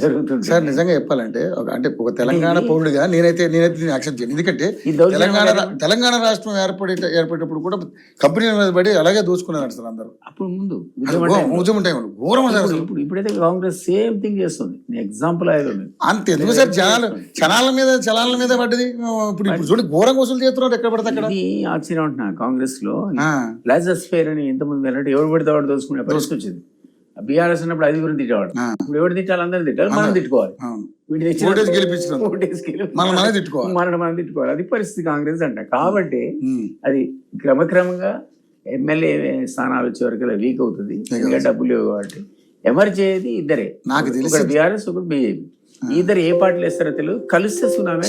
జరుగుతుంది సార్ నిజంగా చెప్పాలంటే అంటే ఒక తెలంగాణ పౌరుడిగా నేనైతే యాక్సెప్ట్ చేయను. ఎందుకంటే తెలంగాణ రాష్ట్రం ఏర్పడేటప్పుడు కూడా కంపెనీల మీద పడి అలాగే దోచుకున్నారు సార్ అందరూ. అప్పుడు ముందు ఉద్యమం టైంలో ఘోరం సార్. ఇప్పుడైతే కాంగ్రెస్ సేమ్ థింగ్ చేస్తుంది. ఎగ్జాంపుల్ అంతే ఎందుకు సార్ చలాల మీద పడ్డది. ఇప్పుడు చూడండి ఘోరంగా వసూలు చేస్తున్నారు ఎక్కడ పడితే అక్కడ. ఆశ్చర్యం అంటున్నా కాంగ్రెస్ లో లాజర్స్ ఫేర్ అని ఎంతమంది వెళ్ళంటే ఎవరు పడితే వాడు దోచుకునే పరిస్థితి వచ్చింది. బీఆర్ఎస్ ఉన్నప్పుడు 5 తిట్టేవాడు. ఇప్పుడు ఎవరు తిట్టాలి? అందరూ తిట్టాలి, మనం తిట్టుకోవాలి. మనం తిట్టుకోవాలి. అది పరిస్థితి కాంగ్రెస్ అంట. కాబట్టి అది క్రమక్రమంగా ఎమ్మెల్యే స్థానాలు వచ్చే వరకు వీక్ అవుతుంది. ఇంకా డబ్బులు లేవు కాబట్టి ఎమర్జేది ఇద్దరే, నాకు తెలిసి బీఆర్ఎస్ ఒకటి బీజేపీ. ఇద్దరు ఏ పార్టీలు వేస్తారో తెలియదు, కలిస్తే సునామీ.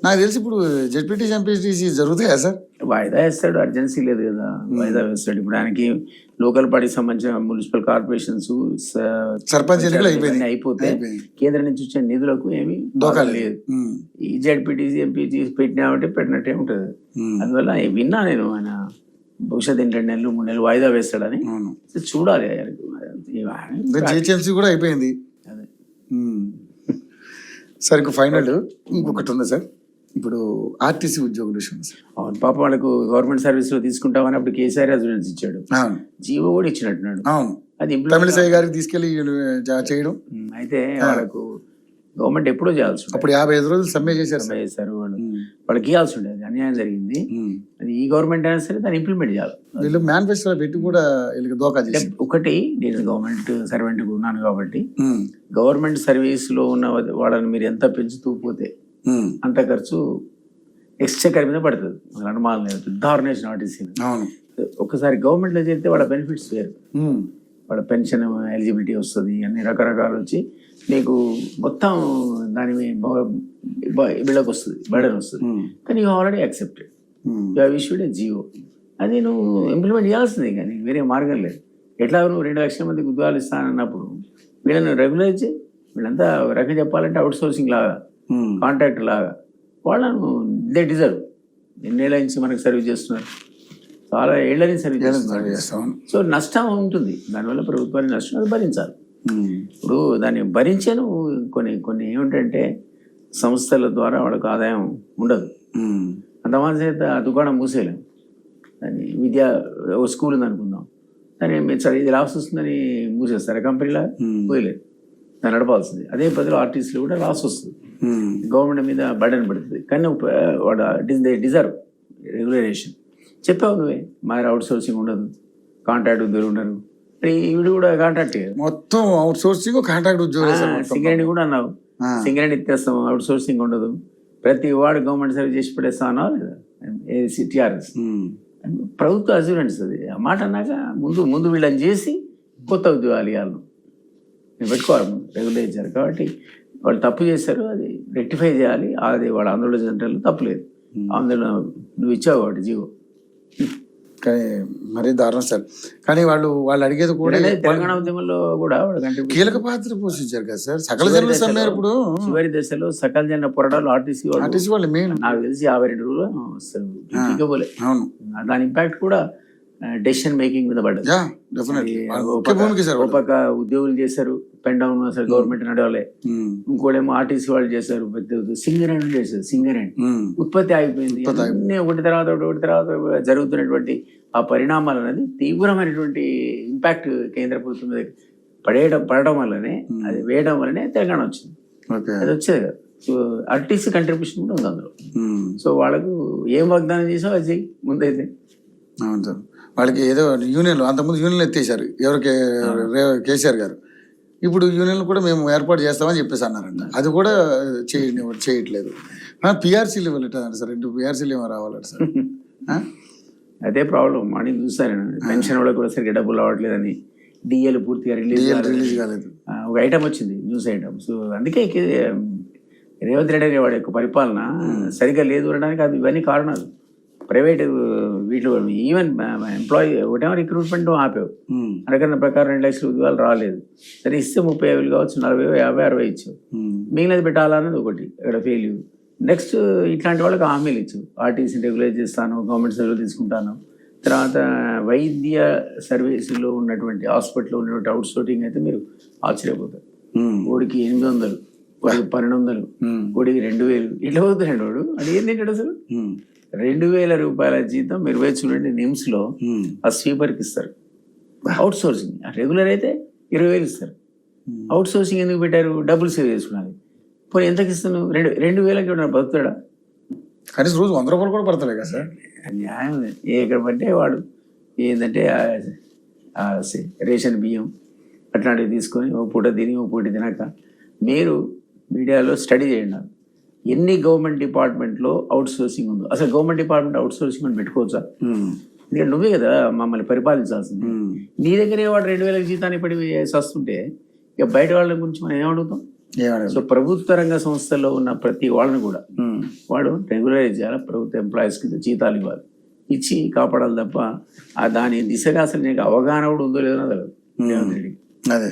నాకు తెలిసి ఇప్పుడు జెడ్పీటీ ఎంపీటీసీ జరుగుతాయా సార్? వాయిదా వేస్తాడు, అర్జెన్సీ లేదు కదా, వాయిదా వేస్తాడు. ఇప్పుడు ఆయనకి లోకల్ పార్టీకి సంబంధించిన మున్సిపల్ కార్పొరేషన్స్ సర్పంచ్ అయిపోతే కేంద్రం నుంచి వచ్చే నిధులకు ఏమి దోకాలు లేదు. ఈ జెడ్పీటీసీ ఎంపీటీసీ పెట్టినామంటే పెట్టినట్టే ఉంటది. అందువల్ల విన్నా నేను ఆయన భవిష్యత్ 2 నెలలు 3 నెలలు వాయిదా వేస్తాడని. చూడాలి. కూడా అయిపోయింది. అదే సార్ ఇంకో ఫైనల్ ఇంకొకటి ఉంది సార్. ఇప్పుడు ఆర్టీసీ ఉద్యోగుల విషయం సార్. అవును, పాప వాళ్ళకు గవర్నమెంట్ సర్వీస్ లో తీసుకుంటామని అప్పుడు కేసీఆర్ అజూరెన్స్ ఇచ్చాడు, జీవో కూడా ఇచ్చినట్టున్నాడు. అవును, అది తమిళసై గారికి తీసుకెళ్లి చేయడం. అయితే వాళ్ళకు గవర్నమెంట్ ఎప్పుడో చేయాల్సి ఉంటుంది. అప్పుడు 55 రోజులు సమ్మె చేశారు. వాళ్ళకి ఇవ్వాల్సి ఉండేది, అన్యాయం జరిగింది. అది ఈ గవర్నమెంట్ అయినా సరే దాన్ని ఇంప్లిమెంట్ చేయాలి. వీళ్ళు మేనిఫెస్టో పెట్టి కూడా వీళ్ళకి దోకా చేసి. ఒకటి, నేను గవర్నమెంట్ సర్వెంట్ ఉన్నాను కాబట్టి గవర్నమెంట్ సర్వీస్ లో ఉన్న వాళ్ళని మీరు ఎంత పెంచుతూ పోతే అంత ఖర్చు ఎక్స్చెకర్ మీద పడుతుంది. అనుమానం లేదు. డార్నేషన్ ఆర్టీసీ ఒకసారి గవర్నమెంట్ లో చేరితే వాళ్ళ బెనిఫిట్స్ వేరు. వాళ్ళ పెన్షన్ ఎలిజిబిలిటీ వస్తుంది, అన్ని రకరకాలు వచ్చి నీకు మొత్తం దాని వీళ్ళకి వస్తుంది, బర్డన్ వస్తుంది. కానీ you already accepted, you have issued a GO. అది నువ్వు ఇంప్లిమెంట్ చేయాల్సిందే, కానీ వేరే మార్గం లేదు. ఎట్లా నువ్వు 2 లక్షల మందికి ఉద్యోగాలు ఇస్తానన్నప్పుడు వీళ్ళని రెగ్యులైజ్ చేయి. వీళ్ళంతా రకం చెప్పాలంటే అవుట్ సోర్సింగ్ లాగా, కాంట్రాక్ట్ లాగా. వాళ్ళను దే డిజర్వ్. ఎన్నేళ్ళ నుంచి మనకు సర్వీస్ చేస్తున్నారు, చాలా ఏళ్ల నుంచి సర్వీస్ చేస్తున్నారు. సో నష్టం ఉంటుంది, దానివల్ల ప్రభుత్వానికి నష్టం, అది భరించాలి. ఇప్పుడు దాన్ని భరించాను. కొన్ని ఏమిటంటే సంస్థల ద్వారా వాళ్ళకు ఆదాయం ఉండదు. అంతమంది చేత ఆ దుకాణం మూసేయలేము. దాన్ని ఒక స్కూల్ ఉంది అనుకుందాం, దాన్ని సరే ఇది లాస్ వస్తుందని మూసేస్తారు. కంపెనీలా పోయలేదు, దాన్ని నడపాల్సింది. అదే పదిలో ఆర్టీసీలో కూడా లాస్ వస్తుంది, గవర్నమెంట్ మీద బర్డెన్ పడుతుంది. కానీ వాడు డిజర్వ్ రెగ్యులరేషన్. చెప్పావు నువ్వే, మరి అవుట్ సోర్సింగ్ ఉండదు, కాంట్రాక్ట్ ఉద్యోగులు ఉండరు. ఈవిడ కూడా కాంట్రాక్ట్ మొత్తం అవుట్ సోర్సింగ్, కాంట్రాక్ట్ ఉద్యోగం. సింగరేణి కూడా అన్నావు, సింగరేణి ఎత్తేస్తాం, అవుట్ సోర్సింగ్ ఉండదు, ప్రతి వాడు గవర్నమెంట్ సర్వీస్ చేసి పడేస్తా అన్నావు లేదా? టిఆర్ఎస్ ప్రభుత్వ అజ్యూరెన్స్. అది ఆ మాట అన్నాక ముందు వీళ్ళని చేసి కొత్త ఉద్యోగాలు ఇవ్వాలి, నేను పెట్టుకోవాలి, ముందు రెగ్యులర్ చేశారు. కాబట్టి వాళ్ళు తప్పు చేశారు, అది రెక్టిఫై చేయాలి. అది వాళ్ళ ఆందోళన సెంటర్లో తప్పులేదు. ఆందోళన నువ్వు ఇచ్చావు వాటి జీవో, కానీ మరీ దారుణం సార్. కానీ వాళ్ళు అడిగేది కూడా తెలంగాణ ఉద్యమంలో కూడా కీలక పాత్ర పోషించారు కదా సార్. సకల జనుల సమ్మె ఇప్పుడు చివరి దశలో సకల జన పోరాటాలు ఆర్టీసీ వాళ్ళు మెయిన్. నాకు తెలిసి 52 రోజులు పోలే. దాని ఇంపాక్ట్ కూడా డెసిషన్ మేకింగ్ మీద పడ్డది. ఒక పక్క ఉద్యోగులు చేశారు, పెన్ డౌన్ అసలు గవర్నమెంట్ నడవలే. ఇంకోటేమో ఆర్టీసీ వాళ్ళు చేశారు, సింగరేణి చేశారు. సింగరేణి ఉత్పత్తి ఆగిపోయింది. అన్ని ఒకటి తర్వాత జరుగుతున్నటువంటి ఆ పరిణామాలు అనేది తీవ్రమైనటువంటి ఇంపాక్ట్ కేంద్ర ప్రభుత్వం మీద పడడం వల్లనే, అది వేయడం వల్లనే తెలంగాణ వచ్చింది. అది వచ్చేది కదా. సో ఆర్టీసీ కంట్రిబ్యూషన్ కూడా ఉంది అందులో. సో వాళ్ళకు ఏం వాగ్దానం చేసావు అది చెయ్యి ముందైతే. అవును సార్, వాళ్ళకి ఏదో యూనియన్లు, అంతకుముందు యూనియన్లు ఎత్తేసారు ఎవరికి, కేసీఆర్ గారు. ఇప్పుడు యూనియన్లు కూడా మేము ఏర్పాటు చేస్తామని చెప్పేసి అన్నారంట. అది కూడా చేయట్లేదు. పిఆర్సీలు ఇవ్వలేటండి సార్, 2 పిఆర్సీలు ఏమో రావాలంట సార్. అదే ప్రాబ్లం. మార్నింగ్ చూస్తాను, పెన్షన్ వాళ్ళకి కూడా సరిగ్గా డబ్బులు రావట్లేదని, డిఏలు పూర్తిగా రిలీజ్ కాలేదు. ఒక ఐటమ్ వచ్చింది, న్యూస్ ఐటమ్. సో అందుకే రేవంత్ రెడ్డి అనే వాడి యొక్క పరిపాలన సరిగ్గా లేదు అనడానికి అది ఇవన్నీ కారణాలు. ప్రైవేట్ వీటిలో ఈవెన్ ఎంప్లాయీ ఒకటేమో రిక్రూట్మెంట్ ఆపావు, అనుకున్న ప్రకారం 2 లక్షల ఉద్యోగాలు రాలేదు. సరే ఇస్తే 30,000 కావచ్చు, 40, 50, 60 ఇచ్చావు. మిగిలినది పెట్టాలన్నది ఒకటి, ఇక్కడ ఫెయిల్యూర్. నెక్స్ట్ ఇట్లాంటి వాళ్ళకి హామీలు ఇచ్చు, ఆర్టీసీ రెగ్యులైజ్ చేస్తాను, గవర్నమెంట్ సర్వీస్ తీసుకుంటాను. తర్వాత వైద్య సర్వీసులో ఉన్నటువంటి హాస్పిటల్లో ఉన్నటువంటి అవుట్ సోర్సింగ్ అయితే మీరు ఆశ్చర్యపోతారు. ఓడికి 800, వాడికి 1200, ఓడికి 2000 ఇట్లా పోతున్నాడు వాడు. అది ఏం తింటాడు అసలు? 2000 రూపాయల జీతం మీరు పోయి చూడండి నిమ్స్ లో ఆ స్వీపర్కి ఇస్తారు. Out sourcing. రెగ్యులర్ అయితే 20,000 ఇస్తారు. అవుట్ సోర్సింగ్ ఎందుకు పెట్టారు? డబ్బులు సేవ్ చేసుకున్నాను. పోనీ ఎంతకి ఇస్తున్నావు? 2,000కి ఎవడన్నా బతుకుతాడా? కనీసం రోజు 100 రూపాయలు కూడా పడతాయి కదా సార్. న్యాయం ఎక్కడ పట్టే వాడు ఏంటంటే రేషన్ బియ్యం అట్లాంటివి తీసుకొని ఓ పూట తిని ఓ పూట తినక. మీరు మీడియాలో స్టడీ చేయండి ఎన్ని గవర్నమెంట్ డిపార్ట్మెంట్లో అవుట్ సోర్సింగ్ ఉందో. అసలు గవర్నమెంట్ డిపార్ట్మెంట్ అవుట్ సోర్సింగ్ అని పెట్టుకోవచ్చా? ఎందుకంటే నువ్వే కదా మమ్మల్ని పరిపాలించాల్సింది. నీ దగ్గరే వాడు 2,000 జీతాన్ని పడి వస్తుంటే ఇక బయట వాళ్ళ గురించి మనం ఏమడుగుతాం? సో ప్రభుత్వ రంగ సంస్థల్లో ఉన్న ప్రతి వాళ్ళని కూడా వాడు రెగ్యులరైజ్ చేయాలి. ప్రభుత్వ ఎంప్లాయీస్కి జీతాలు ఇవ్వాలి, ఇచ్చి కాపాడాలి తప్ప దాని దిశగా అసలు నీకు అవగాహన కూడా ఉందో లేదో తెలియదు. అదే